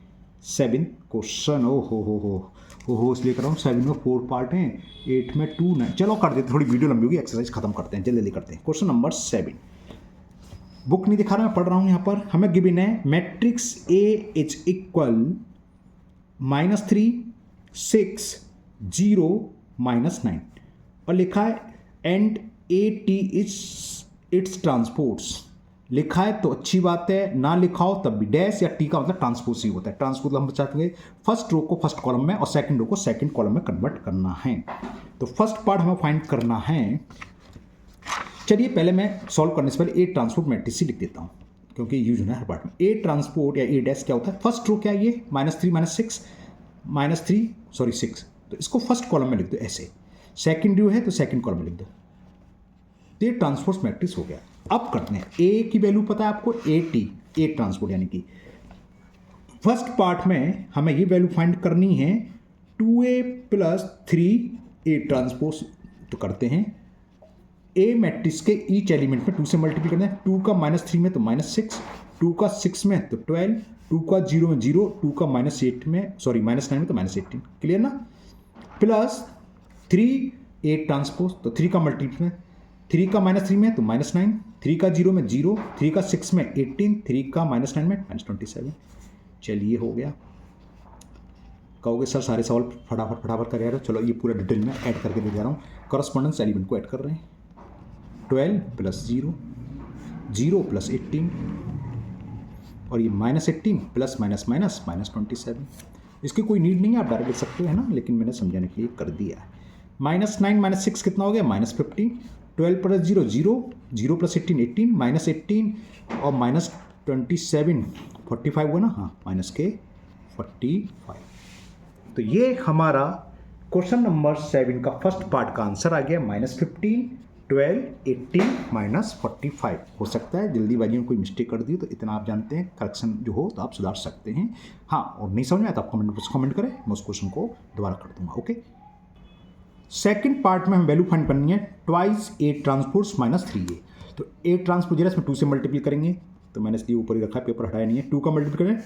7th क्वेश्चन। ओ हो इसलिए कर रहा हूँ, 7 में 4 पार्ट हैं, 8 में 2 9, चलो कर देते, थोड़ी वीडियो लंबी होगी, एक्सरसाइज खत्म करते हैं, जल्दी करते हैं। क्वेश्चन नंबर 7, बुक नहीं दिखा रहा, मैं पढ़ रहा हूँ यहाँ पर, हमें गिवन है मैट्रिक्स A इज इक्वल -3 6 0 -9 और लिखा है and AT is it's transports, लिखा है तो अच्छी बात है, ना लिखा हो तब भी, डैश या टी का मतलब ट्रांसपोज ही होता है, ट्रांसपोज हम चाहते फर्स्ट रो को फर्स्ट कॉलम में और सेकंड रो को सेकंड कॉलम में कन्वर्ट करना है। तो फर्स्ट पार्ट हमें फाइंड करना है। चलिए पहले मैं सॉल्व करने से पहले ए ट्रांसपोर्ट मैट्रिक्स ही लिख देता हूँ, क्योंकि यूज होना है हर पार्ट में। ए ट्रांसपोर्ट या ए डैश क्या होता है, फर्स्ट रो क्या है, ये -3 6, तो इसको फर्स्ट कॉलम में लिख दो ऐसे, सेकंड रो है तो सेकंड कॉलम में लिख दो, तो ये ट्रांसपोर्ट मैट्रिक्स हो गया। अब करते हैं, ए की वैल्यू पता है आपको, ए ट्रांसपोर्ट, यानी कि फर्स्ट पार्ट में हमें ये वैल्यू फाइंड करनी है 2a + 3a ट्रांसपोज। तो करते हैं, ए मैट्रिक्स के ईच एलिमेंट में 2 से मल्टीप्लाई करते हैं, 2 का -3 में तो -6, 2 का 6 में तो 12, 2 का 0 में 0, 2 का -8 में सॉरी -9 में तो -18, क्लियर ना, प्लस 3a ट्रांसपोज, तो 3 का मल्टीप्लाई, 3 का -3 में तो -9, 3 का 0 में 0, 3 का 6 में 18, 3 का -9 में -27। चलिए हो गया। कहोगे सर सारे सवाल फटाफट कर रहे हो, चलो ये पूरा डिटेल में ऐड करके दे रहा हूँ, करस्पॉन्डेंस एलिमेंट को ऐड कर रहे हैं, 12 + 0 0 + 18 और ये -18 प्लस -27। इसकी कोई नीड नहीं है, आप डायरेक्ट लिख सकते हो, है ना, लेकिन मैंने समझाने के लिए कर दिया है। -9 -6 कितना हो गया, -15, 12 + 0 0, 0 + 18 18, -18 और -27 45 हुआ ना, हाँ -45। तो ये हमारा क्वेश्चन नंबर 7 का फर्स्ट पार्ट का आंसर आ गया, -15 12 18 -45। हो सकता है जल्दीबाजी में कोई मिस्टेक कर दी, तो इतना आप जानते हैं, करेक्शन जो हो तो आप सुधार सकते हैं। हाँ, और नहीं समझ में आया तो आप कमेंट करें, मैं उस क्वेश्चन को दोबारा कर दूंगा। ओके, सेकंड पार्ट में हम वैल्यू फाइंड करनी है, ट्वाइस A ट्रांसपोर्ट्स -3a। तो A ट्रांसपोर्ट जरा इसमें 2 से मल्टीप्लाई करेंगे, तो मैंने इसलिए ऊपर ही रखा है, पेपर हटाया नहीं है। 2 का मल्टीप्लाई करें,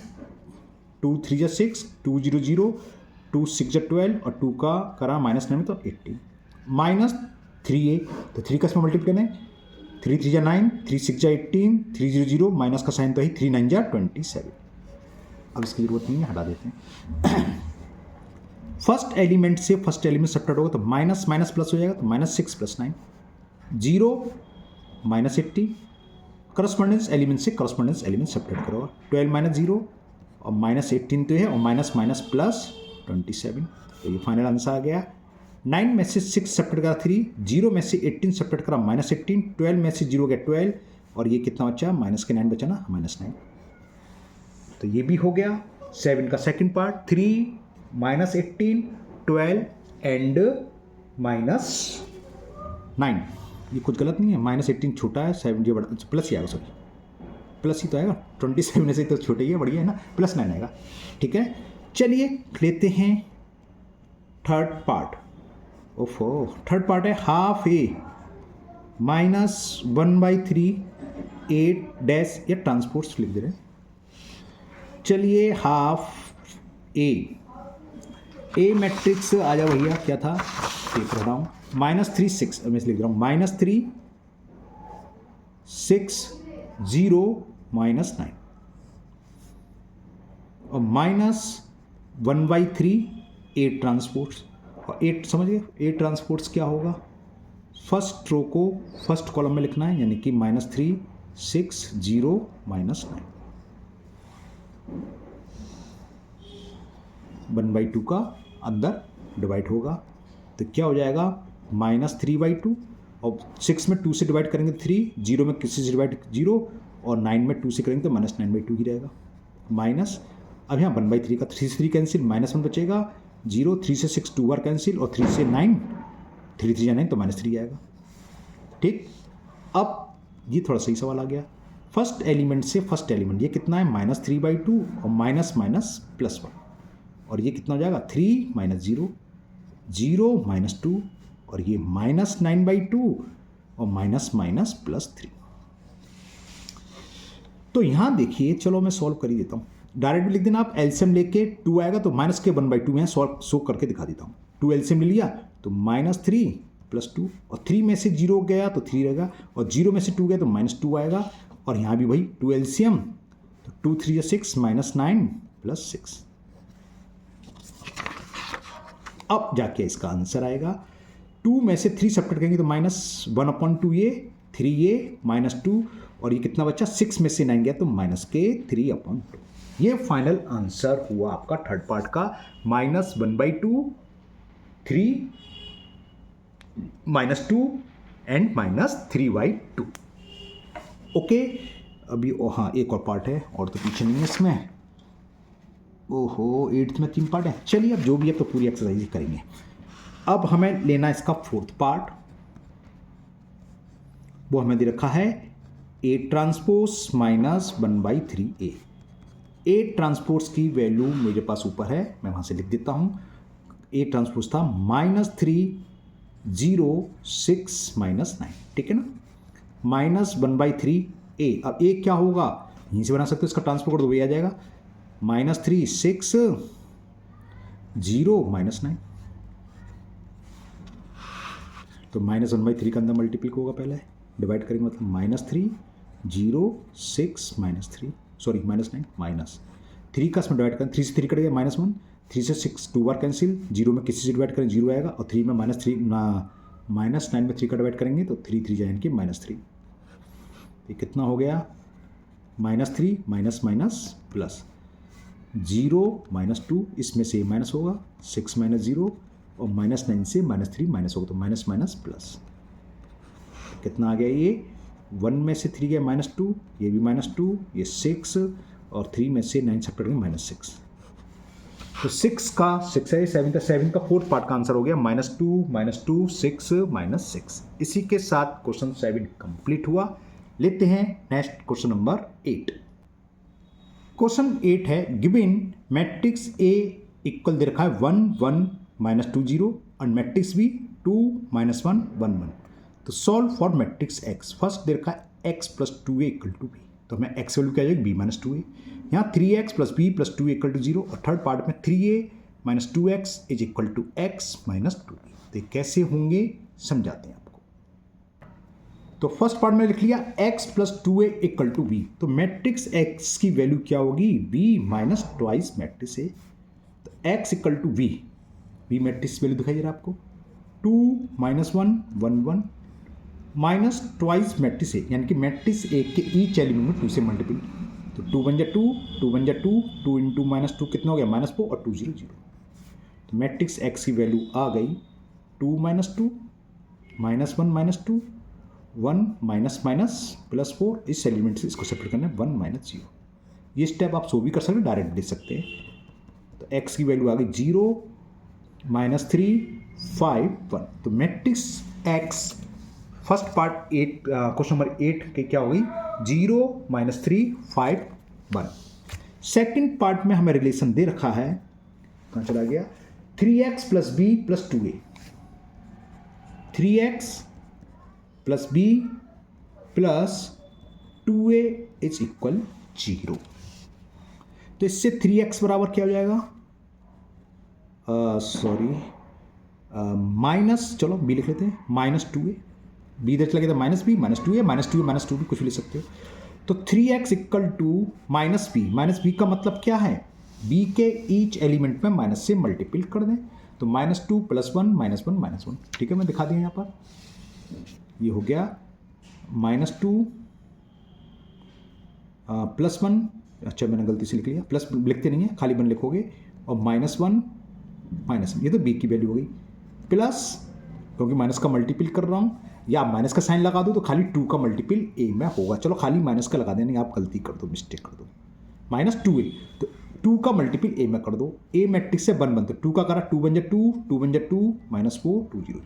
2 3 6, 2 0 0, 2 6 12 और 2 का करा -9 में तो 18, -3a, तो 3 का इसमें मल्टीप्लाई करें, 3 3 9, 3 6 18, 3 0 0, माइनस का साइन तो ही, 3 9 27। अब इसकी जरूरत नहीं है, हटा देते हैं। फर्स्ट एलिमेंट से फर्स्ट एलिमेंट सब्ट्रैक्ट होगा तो माइनस माइनस प्लस हो जाएगा, तो -6 + 9 0 -80, करस्पॉन्डेंस एलिमेंट से करस्पॉन्डेंस एलिमेंट सब्ट्रैक्ट करोगे, 12 -0 और -18 तो है, और माइनस माइनस प्लस 27, तो ये फाइनल आंसर आ गया। 9 में से 6 सब्ट्रैक्ट करा 3, 0 में से 18 सब्ट्रैक्ट करा -18, 12 में से 0 गया 12 और ये कितना बचा, माइनस के 9 बचा ना, -9। तो ये भी हो गया 7 का सेकंड पार्ट, 3 -18 12 एंड -9। ये कुछ गलत नहीं है, -18 छोटा है, 7 ये बड़ा, प्लस ही आएगा, सॉरी प्लस ही तो आएगा, 27 से तो छोटा ही है, बढ़िया है ना, +9 आएगा, ठीक है। चलिए लेते हैं थर्ड पार्ट। ओफो, थर्ड पार्ट है ½ A -1/3 8 डैश, या ट्रांसपोर्ट्स लिख दे रहे हैं। चलिए ½ ए मैट्रिक्स आ जाओ भैया, क्या था देख रहा हूँ, -3 6, मैं लिख रहा हूँ -3 6 0 -9 और -1/3 A ट्रांसपोर्ट्स। और 8 समझ गए, A ट्रांसपोर्ट्स क्या होगा, फर्स्ट रो को फर्स्ट कॉलम में लिखना है, यानी कि -3 6 0 -9 1/2 का अंदर डिवाइड होगा, तो क्या हो जाएगा -3/2 और 6 में 2 से डिवाइड करेंगे 3, 0 में किसी से डिवाइड 0 और 9 में 2 से करेंगे तो -9/2 ही रहेगा। माइनस अब यहाँ 1/3 का 3 से 3 कैंसिल, -1 बचेगा, 0 3 से 6 2 बार कैंसिल और 3 से 9 3 3 9 तो -3 आएगा। ठीक, अब ये थोड़ा सही सवाल आ गया, फर्स्ट एलिमेंट से फर्स्ट एलिमेंट ये कितना है -3/2 और माइनस माइनस +1 और ये कितना हो जाएगा 3 - 0 0 -2 और ये -9/2 और माइनस माइनस +3। तो यहाँ देखिए, चलो मैं सॉल्व कर ही देता हूँ, डायरेक्ट लिख देना आप, एलसीएम लेके 2 आएगा तो माइनस के 1/2 में सॉल्व शो करके दिखा देता हूँ। 2 एलसीएम ले लिया तो -3 + 2 और 3 में से 0 गया तो 3 रहेगा और 0 में से 2 गया तो -2 आएगा और यहाँ भी भाई 2 एलसीएम तो 2 3 6 -9 + 6। अब जाके इसका आंसर आएगा, 2 में से 3 सब्ट्रैक्ट करेंगे तो -1/2A 3A -2 और ये कितना बचा, 6 में से 9 गया तो -3/2। ये फाइनल आंसर हुआ आपका थर्ड पार्ट का, -1/2 3 -2 एंड -3/2। ओके, अभी हाँ एक और पार्ट है और तो पीछे नहीं है इसमें, ओहो 8th में 3 पार्ट है, चलिए अब जो भी है तो पूरी एक्सरसाइज करेंगे। अब हमें लेना है इसका फोर्थ पार्ट, वो हमें दे रखा है A transpose -1/3A। A transpose की वैल्यू मेरे पास ऊपर है, मैं वहाँ से लिख देता हूँ, A ट्रांसपोज था -3 0 6 -9, ठीक है ना, -1/3A। अब A क्या होगा, यहीं से बना सकते हो, इसका ट्रांसपोज कर दो वही आ जाएगा, -3 6 0 -9 तो -1/3 का अंदर मल्टीप्ल होगा, पहले डिवाइड करेंगे मतलब -3 0 6 -3 सॉरी -9 -3 का इसमें डिवाइड करें, 3 से 3 कटेगा -1, 3 से 6 2 बार कैंसिल, 0 में किसी से डिवाइड करें 0 आएगा और 3 में -9 में 3 का डिवाइड करेंगे तो 3 3 जाएंगे -3। ये कितना हो गया, -3 माइनस माइनस प्लस 0 -2, इसमें से माइनस होगा, 6 - 0 और -9 से -3 माइनस होगा तो माइनस माइनस प्लस कितना आ गया, ये 1 में से 3 गया -2, ये भी -2, ये 6 और 3 में से 9 सब्ट्रैक्ट करेंगे -6, तो 6 का 6 है, 7 का फोर्थ पार्ट का आंसर हो गया -2 6 -6। इसी के साथ क्वेश्चन 7 कंप्लीट हुआ। लेते हैं नेक्स्ट क्वेश्चन नंबर 8। क्वेश्चन 8 है, गिवन मैट्रिक्स A इक्वल दे रखा है 1 1 -2 0 और मैट्रिक्स B 2 -1 1 1। तो solve for matrix X। First दे रखा है X + 2A = B, तो हमें X वैल्यू क्या आ जाएगी B - 2A। यहाँ 3X + B + 2A = 0 और थर्ड पार्ट में 3A - 2X = X - 2B। तो ये कैसे होंगे समझाते हैं आपको। तो फर्स्ट पार्ट में लिख लिया X + 2A = B, तो मैट्रिक्स X की वैल्यू क्या होगी, B - ट्वाइस मैट्रिक्स A, तो X = V। B matrix value दिखाई दे रहा है आपको, 2 - 1 1 1 माइनस ट्वाइस मैट्रिक्स A, यानी कि मैट्रिक्स A के ईच एलिमेंट में 2 से मल्टीपल, तो 2 × 2 2 × 2 2 × -2 कितना हो गया -4 और 2 0 0। तो मैट्रिक्स X की वैल्यू आ गई 2 - 2 -1 - 2 1 +4, इस एलिमेंट से इसको सेपरेट करना है 1 - 0। ये स्टेप आप सो भी कर सकते हैं, डायरेक्ट दे सकते हैं। तो X की वैल्यू आ गई 0 -3 5 1। तो matrix X first part 8 question number 8 के क्या होगी 0 -3 5 1। सेकंड पार्ट में हमें रिलेशन दे रखा है, कहाँ चला गया, 3X + B + 2A, 3X + B + 2A = 0। तो इससे 3X बराबर क्या हो जाएगा, सॉरी माइनस, चलो बी लिख लेते हैं, -2a, बी इधर चला गया था -b, -2a, -2a, -2b कुछ भी लिख सकते हो। तो 3x इक्वल टू -b का मतलब क्या है, b के ईच एलिमेंट में माइनस से मल्टीपल कर दें, तो -2 + 1 -1 -1, ठीक है, मैं दिखा दिया यहाँ पर, ये हो गया -2 +1, अच्छा मैंने गलती से लिख लिया, प्लस लिखते नहीं है, खाली 1 लिखोगे, और -1 ये तो b की वैल्यू हो गई, प्लस क्योंकि माइनस का मल्टीपल कर रहा हूँ, या माइनस का साइन लगा दो तो खाली 2 का मल्टीपल a में होगा, चलो खाली माइनस का लगा देना, आप गलती कर दो, मिस्टेक कर दो, -2a, तो 2 का मल्टीपल a में कर दो, a मैट्रिक्स से 1 बनते, 2 का करा 2 बन जा 2, 2 बन जा 2, -4 2 0 0,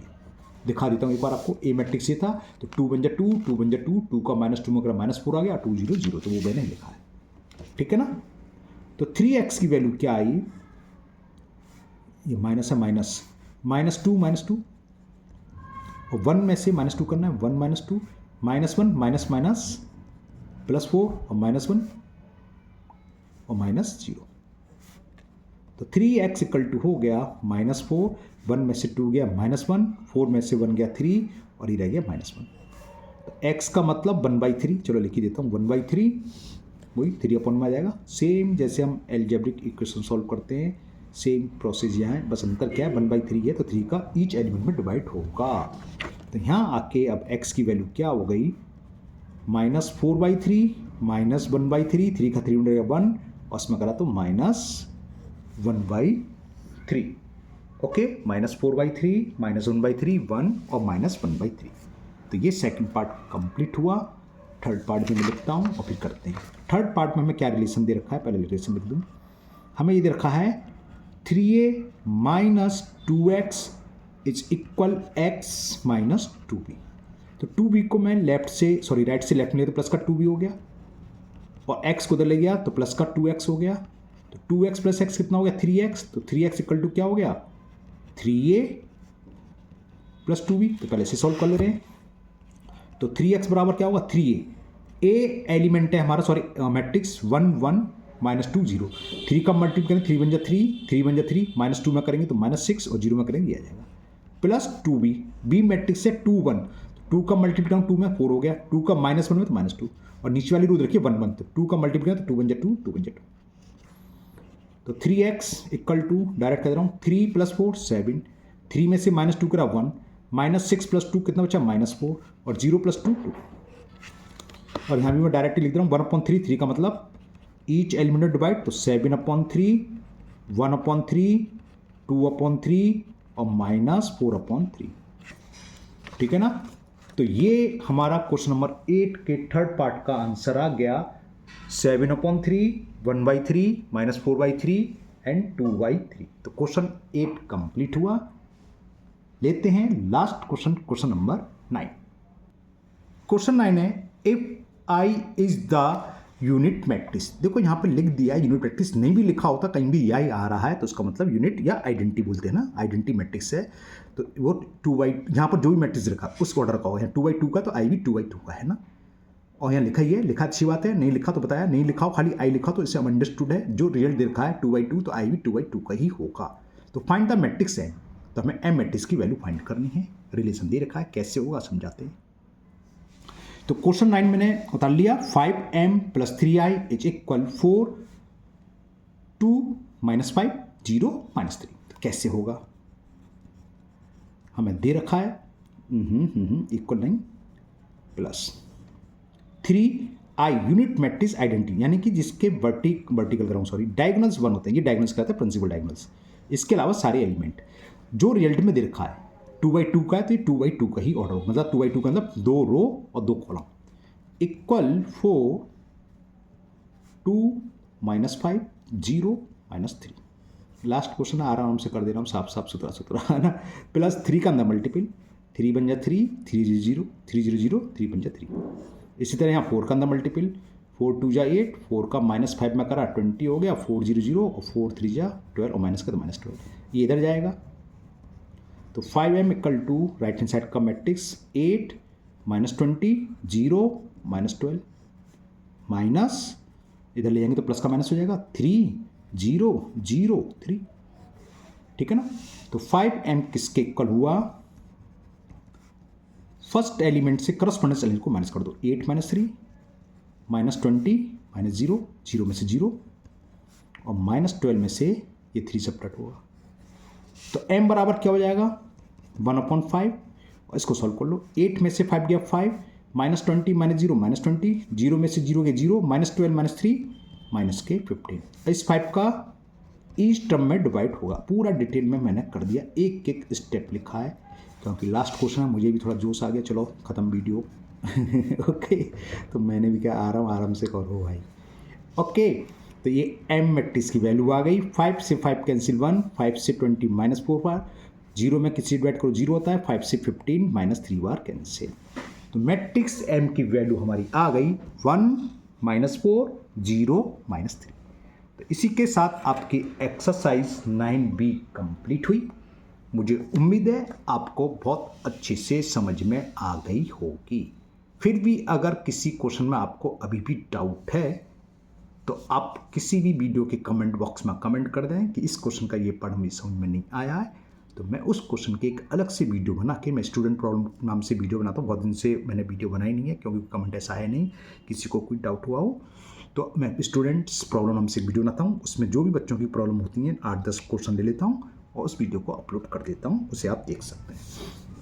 दिखा देता हूँ एक बार आपको, a मैट्रिक्स ये था, तो 2 बन जा 2, 2 बन जा 2, 2 का -2 में करा -4 आ गया, 2 0 0, तो वो मैंने लिखा है, ठीक है ना। तो 3x की वैल्यू क्या आई, ये माइनस है, -2 और 1 में से -2 करना है, 1 -2 -1 माइनस +4 और -1 और -0, तो 3x इक्वल टू हो गया -4, 1 में से 2 गया -1, 4 में से 1 गया 3 और ये रह गया -1, तो x का मतलब 1/3, चलो लिख ही देता हूँ 1/3, वही 3 में आ जाएगा, सेम जैसे हम एल्जेब्रिक इक्वेशन सॉल्व करते हैं, सेम प्रोसेस यहाँ है, बस अंतर क्या है, 1/3 है तो 3 का ईच एलिमेंट में डिवाइड होगा, तो यहाँ आके अब x की वैल्यू क्या हो गई, -4/3 -1/3, 3 का 3 उड़ेगा 1 और उसमें करा तो -1/3, ओके, -4/3 -1/3 1 और -1/3, तो ये सेकंड पार्ट कंप्लीट हुआ। थर्ड पार्ट में मैं लिखता हूँ और फिर करते हैं। थर्ड पार्ट में हमें क्या रिलेशन दे रखा है, पहले रिलेशन लिख दूँ, हमें ये दे रखा है 3a - 2x is equal x - 2b, तो 2b को मैं राइट से लेफ्ट में लिया तो प्लस का 2b हो गया, और x को उधर ले गया तो प्लस का 2x हो गया, तो 2x + x कितना हो गया 3x, तो 3x इक्वल टू क्या हो गया 3a + 2b, तो पहले से सॉल्व कर ले रहे हैं, तो 3x बराबर क्या होगा 3a, a एलिमेंट है हमारा, सॉरी मैट्रिक्स 1 1 -2 0, 3 का मल्टीपल करेंगे 3 बन जा 3, 3 बन जा 3, -2 में करेंगे तो -6 और 0 में करेंगे ये आ जाएगा, प्लस 2b, b मैट्रिक्स से 2 1, 2 का मल्टीपल करेंगे 2 में 4 हो गया, 2 का -1 में तो -2, और नीचे वाली रूल रखिए 1 1, तो 2 का मल्टीपल करेंगे तो 2 बन जा 2, 2 बन जा 2, तो 3x इक्वल टू डायरेक्ट कर दे रहा हूँ 3 + 4 7, 3 में से -2 करा 1, -6 + 2 कितना बचा -4 और 0 + 2 2, और यहाँ भी मैं डायरेक्ट लिख दे रहा हूँ 1/3, 3 का मतलब ईच एलिमेंट डिवाइड, तो 7/3 1/3 2/3 और -4/3, ठीक है ना। तो ये हमारा क्वेश्चन नंबर 8 के थर्ड पार्ट का आंसर आ गया 7/3 1/3 -4/3 एंड 2/3। तो क्वेश्चन 8 कंप्लीट हुआ। लेते हैं लास्ट क्वेश्चन नंबर 9। क्वेश्चन 9 है if I is the unit matrix. देखो यहाँ पे लिख दिया यूनिट मैट्रिक्स, नहीं भी लिखा होता कहीं भी आई आ रहा है तो उसका मतलब यूनिट या आइडेंटिटी बोलते हैं ना, आइडेंटिटी मैट्रिक्स है तो वो 2/, यहाँ पर जो भी मैट्रिक्स रखा उस ऑर्डर का होगा, यहाँ 2/2 का तो आई भी 2/2 का है ना, और यहाँ लिखा ही है, लिखा अच्छी बात है, नहीं लिखा तो बताया, नहीं लिखा हो खाली आई लिखा तो इससे अंडरस्टूड है, जो रिजल्ट दे रखा है 2/2 तो आई भी 2/2 का ही होगा। तो फाइंड द मैट्रिक्स है, तो हमें एम मैट्रिक्स की वैल्यू फाइंड करनी है, रिलेशन दे रखा है, कैसे होगा समझाते हैं। तो क्वेश्चन 9 मैंने उतार लिया 5m + 3i इज इक्वल 4 2 -5 0 -3, तो कैसे होगा, हमें दे रखा है इक्वल नहीं plus 3i unit matrix identity, यानी कि जिसके वर्टिकल कराऊँ सॉरी डायगोनल्स 1 होते हैं, ये डायगोनल्स कहते हैं प्रिंसिपल डायगोनल्स, इसके अलावा सारे एलिमेंट जो रिजल्ट में दे रखा है 2/2 का है तो ये 2/2 का ही ऑर्डर होगा, मतलब 2/2 का मतलब 2 रो और 2 कॉलम, इक्वल 4 2 -5 0 -3। लास्ट क्वेश्चन आराम से कर दे रहा हूँ, साफ साफ सुथरा है ना, प्लस 3 का अंदर मल्टीपल 3 बन जा 3 3 0 3 0 0 3 बन जा 3। इसी तरह यहाँ 4 का अंदर मल्टीपल 4 2 जा 8, 4 का -5 में करा 20 हो गया, 4 0 0 और 4 3 जा 12 और माइनस का तो -12, ये इधर जाएगा। तो 5m equal to right hand side का मैट्रिक्स 8 -20 0 -12 माइनस इधर ले जाएंगे तो प्लस का माइनस हो जाएगा 3 0 0 3, ठीक है ना। तो 5m किसके इक्वल हुआ, फर्स्ट एलिमेंट से करस्पॉन्डेंस एलिमेंट को माइनस कर दो, 8 - 3 -20 -0, 0 में से 0 और -12 में से ये 3 सब्ट्रैक्ट होगा। तो m बराबर क्या हो जाएगा 1/5 और इसको सॉल्व कर लो। 8 में से 5 गया 5, -20 -0 -20, 0 में से 0 गया 0, -12 -3 -15। इस 5 का इस टर्म में डिवाइड होगा। पूरा डिटेल में मैंने कर दिया, एक एक स्टेप लिखा है क्योंकि लास्ट क्वेश्चन है, मुझे भी थोड़ा जोश आ गया। चलो ख़त्म वीडियो ओके, तो मैंने भी कहा आराम से करो भाई। ओके, तो ये m मैट्रिक्स की वैल्यू आ गई। 5 से 5 कैंसिल 1, 5 से 20 -4 बार, 0 में किसी डिवाइड करो 0 होता है, 5 से 15 -3 बार कैंसिल। तो मैट्रिक्स m की वैल्यू हमारी आ गई 1 -4 0 -3। तो इसी के साथ आपकी एक्सरसाइज 9B कंप्लीट हुई। मुझे उम्मीद है आपको बहुत अच्छे से समझ में आ गई होगी। फिर भी अगर किसी क्वेश्चन में आपको अभी भी डाउट है तो आप किसी भी वीडियो के कमेंट बॉक्स में कमेंट कर दें कि इस क्वेश्चन का ये पढ़ मुझे समझ में नहीं आया है, तो मैं उस क्वेश्चन के एक अलग से वीडियो बना के, मैं स्टूडेंट प्रॉब्लम नाम से वीडियो बनाता हूँ। बहुत दिन से मैंने वीडियो बनाई नहीं है क्योंकि कमेंट ऐसा है नहीं किसी को कोई डाउट हुआ हो, तो मैं स्टूडेंट्स प्रॉब्लम नाम से वीडियो बनाता हूँ। उसमें जो भी बच्चों की प्रॉब्लम होती हैं 8-10 क्वेश्चन ले लेता हूँ और उस वीडियो को अपलोड कर देता हूँ, उसे आप देख सकते हैं।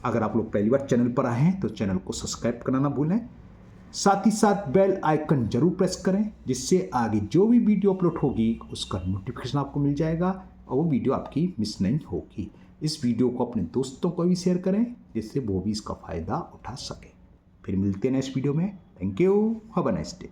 अगर आप लोग पहली बार चैनल पर आए हैं तो चैनल को सब्सक्राइब करना ना भूलें, साथ ही साथ बेल आइकन जरूर प्रेस करें जिससे आगे जो भी वीडियो अपलोड होगी उसका नोटिफिकेशन आपको मिल जाएगा और वो वीडियो आपकी मिस नहीं होगी। इस वीडियो को अपने दोस्तों को भी शेयर करें जिससे वो भी इसका फ़ायदा उठा सके। फिर मिलते हैं नेक्स्ट वीडियो में। Thank you, have a nice day.